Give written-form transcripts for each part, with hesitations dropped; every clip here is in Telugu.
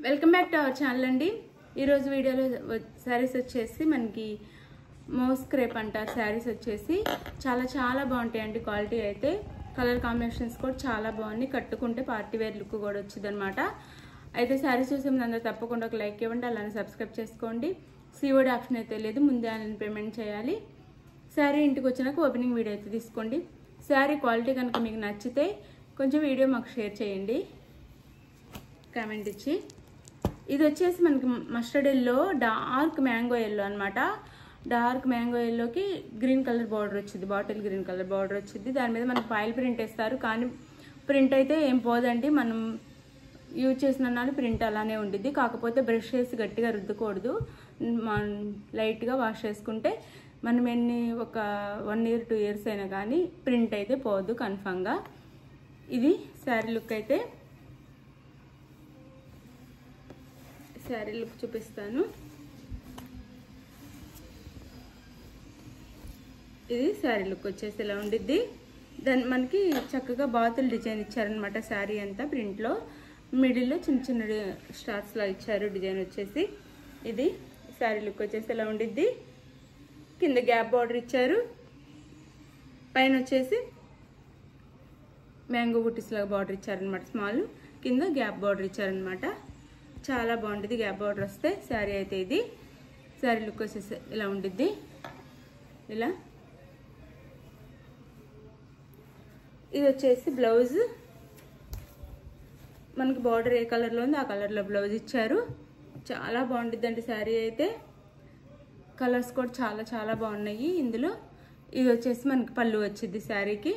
Welcome back to our channel అండి. ఈరోజు వీడియోలో శారీస్ వచ్చేసి మనకి మోస్ క్రేప్ అంటారు. శారీస్ వచ్చేసి చాలా బాగుంటాయండి. క్వాలిటీ అయితే కలర్ కాంబినేషన్స్ కూడా చాలా బాగున్నాయి. కట్టుకుంటే పార్టీ వేర్ లుక్ కూడా వచ్చింది అనమాట. అయితే శారీస్ చూసే ముందు అందరూ తప్పకుండా ఒక లైక్ ఇవ్వండి, అలానే సబ్స్క్రైబ్ చేసుకోండి. సిఓడి ఆప్షన్ అయితే లేదు, ముందే ఆన్లైన్ పేమెంట్ చేయాలి. శారీ ఇంటికి వచ్చినాక ఓపెనింగ్ వీడియో అయితే తీసుకోండి. శారీ క్వాలిటీ కనుక మీకు నచ్చితే కొంచెం వీడియో మాకు షేర్ చేయండి, కామెంట్ ఇచ్చి. ఇది వచ్చేసి మనకి mustard yellow, dark mango yellow అనమాట. డార్క్ మ్యాంగో ఎల్లోకి గ్రీన్ కలర్ బార్డర్ వచ్చింది, బాటిల్ గ్రీన్ కలర్ బార్డర్ వచ్చింది. దాని మీద మనకి ఫాయిల్ ప్రింట్ వేస్తారు, కానీ ప్రింట్ అయితే ఏం పోదండి. మనం యూజ్ చేసిన ప్రింట్ అలానే ఉండిద్ది. కాకపోతే బ్రష్ చేసి గట్టిగా రుద్దకూడదు, లైట్గా వాష్ చేసుకుంటే మనం ఒక 1 year 2 years అయినా కానీ ప్రింట్ అయితే పోదు కన్ఫామ్గా. ఇది శారీ లుక్. అయితే శారీ లుక్ చూపిస్తాను. ఇది శారీ లుక్ వచ్చేసి ఇలా ఉండిద్ది. దాన్ని మనకి చక్కగా బాతులు డిజైన్ ఇచ్చారనమాట. శారీ అంతా ప్రింట్లో మిడిల్లో చిన్న స్టార్స్ లా ఇచ్చారు డిజైన్ వచ్చేసి. ఇది శారీ లుక్ వచ్చేసి ఇలా ఉండిద్ది. కింద గ్యాప్ బార్డర్ ఇచ్చారు, పైన వచ్చేసి మ్యాంగో బుట్టీస్ లాగా బార్డర్ ఇచ్చారనమాట. స్మాల్ కింద గ్యాప్ బార్డర్ ఇచ్చారనమాట. చాలా బాగుంటుంది గ్యాప్ బార్డర్ వస్తే శారీ అయితే. ఇది శారీ లుక్ వచ్చేసి ఇలా ఉండిద్ది. ఇలా ఇది వచ్చేసి బ్లౌజ్. మనకి బార్డర్ ఏ కలర్లో ఉంది ఆ కలర్లో బ్లౌజ్ ఇచ్చారు. చాలా బాగుంటుంది అండి శారీ అయితే. కలర్స్ కూడా చాలా బాగున్నాయి ఇందులో. ఇది వచ్చేసి మనకి పళ్ళు వచ్చింది శారీకి.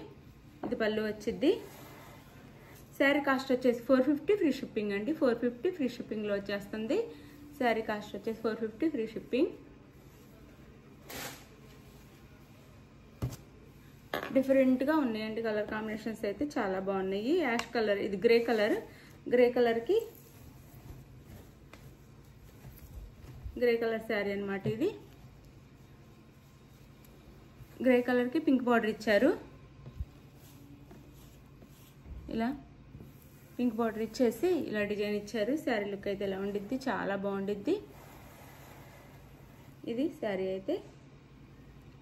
ఇది పళ్ళు వచ్చింది. శారీ కాస్ట్ వచ్చేసి 450 ఫ్రీ షిప్పింగ్ అండి. 450 ఫ్రీ షిప్పింగ్లో వచ్చేస్తుంది. శారీ కాస్ట్ వచ్చేసి 450 ఫ్రీ షిప్పింగ్. డిఫరెంట్గా ఉన్నాయండి కలర్ కాంబినేషన్స్ అయితే చాలా బాగున్నాయి. యాష్ కలర్, ఇది grey colour. Grey colour sari అనమాట. ఇది గ్రే కలర్కి పింక్ బార్డర్ ఇచ్చారు. ఇలా పింక్ బార్డర్ ఇచ్చేసి ఇలా డిజైన్ ఇచ్చారు. శారీ లుక్ అయితే ఇలా ఉండిద్ది, చాలా బాగుండిద్ది. ఇది శారీ అయితే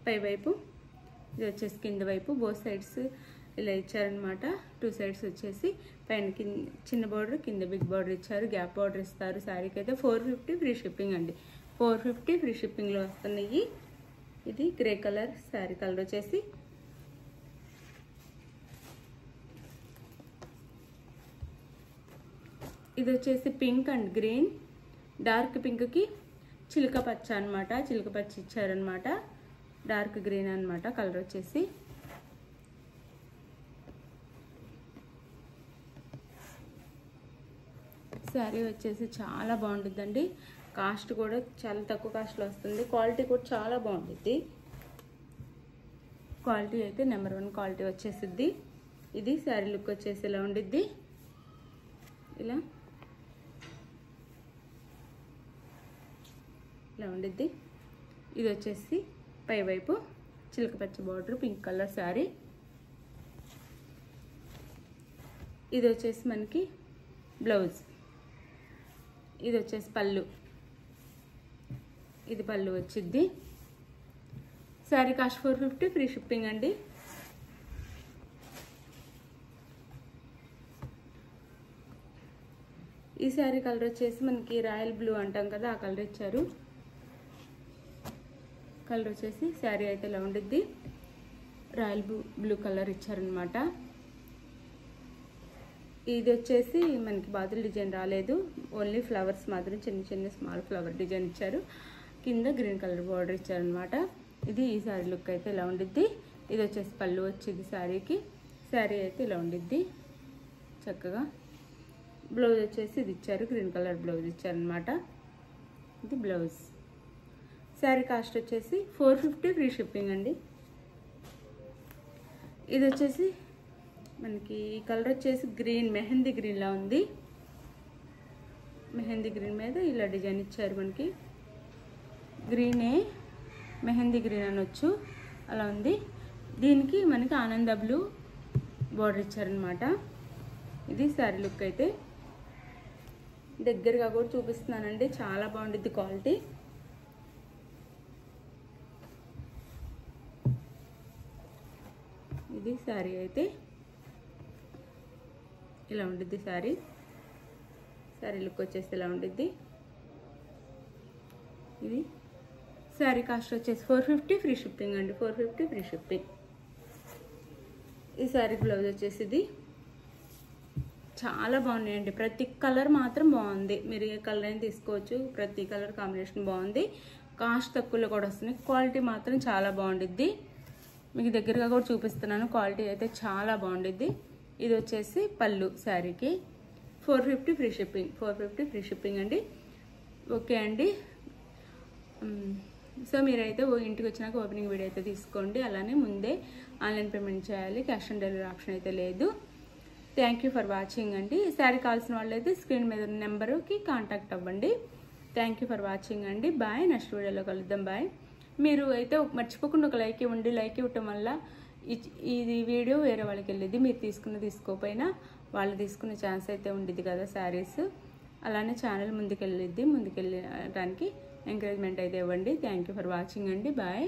పై వైపు, ఇది వచ్చేసి కింద వైపు బోత్ సైడ్స్ ఇలా ఇచ్చారనమాట. 2 sides వచ్చేసి పైన చిన్న బార్డర్, కింద బిగ్ బార్డర్ ఇచ్చారు. గ్యాప్ బార్డర్ ఇస్తారు. శారీకి అయితే 450 ఫ్రీ షిప్పింగ్ అండి. 450 ఫ్రీ షిప్పింగ్లో వస్తున్నాయి. ఇది గ్రే కలర్ శారీ కలర్ వచ్చేసి. ఇది వచ్చేసి పింక్ అండ్ గ్రీన్. డార్క్ పింక్కి చిలక పచ్చ అనమాట. చిలక పచ్చ ఇచ్చారనమాట. డార్క్ గ్రీన్ అనమాట కలర్ వచ్చేసి. శారీ వచ్చేసి చాలా బాగుంటుందండి. కాస్ట్ కూడా చాలా తక్కువ కాస్ట్లో వస్తుంది. క్వాలిటీ కూడా చాలా బాగుంటుంది. క్వాలిటీ అయితే నెంబర్ 1 క్వాలిటీ వచ్చేసిద్ది. ఇది శారీ లుక్ వచ్చేసి ఇలా ఉండిద్ది. ఇలా ఉండిద్ది. ఇది వచ్చేసి పై వైపు చిలక పచ్చ బార్డర్, పింక్ కలర్ శారీ. ఇది వచ్చేసి మనకి బ్లౌజ్. ఇది వచ్చేసి పళ్ళు. ఇది పళ్ళు వచ్చిద్ది. శారీ కాస్ట్ 450 ఫ్రీ షిప్పింగ్ అండి. ఈ శారీ కలర్ వచ్చేసి మనకి రాయల్ బ్లూ అంటాం కదా, ఆ కలర్ ఇచ్చారు. కలర్ వచ్చేసి శారీ అయితే ఇలా ఉండిద్ది. రాయల్ బ్లూ కలర్ ఇచ్చారనమాట. ఇది వచ్చేసి మనకి బాతుల డిజైన్ రాలేదు, ఓన్లీ ఫ్లవర్స్ మాత్రం చిన్న స్మాల్ ఫ్లవర్ డిజైన్ ఇచ్చారు. కింద గ్రీన్ కలర్ బార్డర్ ఇచ్చారనమాట. ఇది ఈ శారీ లుక్ అయితే ఇలా ఉండిద్ది. ఇది వచ్చేసి పళ్ళు వచ్చింది శారీకి. శారీ అయితే ఇలా ఉండిద్ది చక్కగా. బ్లౌజ్ వచ్చేసి ఇది ఇచ్చారు, గ్రీన్ కలర్ బ్లౌజ్ ఇచ్చారనమాట. ఇది బ్లౌజ్. శారీ కాస్ట్ వచ్చేసి 450 ఫ్రీ షిప్పింగ్ అండి. ఇది వచ్చేసి మనకి ఈ కలర్ వచ్చేసి గ్రీన్, మెహందీ గ్రీన్ లా ఉంది. మెహందీ గ్రీన్ మీద ఇలా డిజైన్ ఇచ్చారు. మనకి గ్రీనే మెహందీ గ్రీన్ అనొచ్చు, అలా ఉంది. దీనికి మనకి ఆనంద బ్లూ బార్డర్ ఇచ్చారనమాట. ఇది శారీ లుక్ అయితే. దగ్గరగా కూడా చూపిస్తున్నానండి, చాలా బాగుంటుంది క్వాలిటీ. ఇది శారీ అయితే ఇలా ఉంటుంది. శారీ లుక్ వచ్చేసి ఇలా ఉంటుంది. ఇది శారీ కాస్ట్ వచ్చేసి 450 ఫ్రీ షిప్పింగ్ అండి, 450 ఫ్రీ షిప్పింగ్. ఈ శారీ బ్లౌజ్ వచ్చేసి ఇది చాలా బాగున్నాయండి. ప్రతి కలర్ మాత్రం బాగుంది, మీరు ఏ కలర్ అయినా తీసుకోవచ్చు. ప్రతి కలర్ కాంబినేషన్ బాగుంది, కాస్ట్ తక్కువలో కూడా వస్తుంది. క్వాలిటీ మాత్రం చాలా బాగుండిద్ది. మీకు దగ్గరగా కూడా చూపిస్తున్నాను, క్వాలిటీ అయితే చాలా బాగుండిద్ది. ఇది వచ్చేసి పళ్ళు శారీకి 450 ఫ్రీ షిప్పింగ్, 450 ఫ్రీ షిప్పింగ్ అండి. ఓకే అండి, సో మీరైతే ఇంటికి వచ్చినాక ఓపెనింగ్ వీడియో అయితే తీసుకోండి. అలానే ముందే ఆన్లైన్ పేమెంట్ చేయాలి, క్యాష్ ఆన్ డెలివరీ ఆప్షన్ అయితే లేదు. థ్యాంక్ యూ ఫర్ వాచింగ్ అండి. ఈ శారీ కావాల్సిన వాళ్ళైతే స్క్రీన్ మీద ఉన్న నెంబర్కి కాంటాక్ట్ అవ్వండి. థ్యాంక్ యూ ఫర్ వాచింగ్ అండి. బాయ్, నెక్స్ట్ వీడియోలో కలుద్దాం. బాయ్. మీరు అయితే మర్చిపోకుండా ఒక లైక్ ఇవ్వండి. లైక్ ఇవ్వటం వల్ల ఇది వీడియో వేరే వాళ్ళకి వెళ్ళిద్ది. మీరు తీసుకోకపోయినా వాళ్ళు తీసుకునే ఛాన్స్ అయితే ఉండిద్ది కదా శారీస్. అలానే ఛానల్ ముందుకెళ్ళడానికి ఎంకరేజ్మెంట్ అయితే ఇవ్వండి. థ్యాంక్ యూ ఫర్ వాచింగ్ అండి. బాయ్.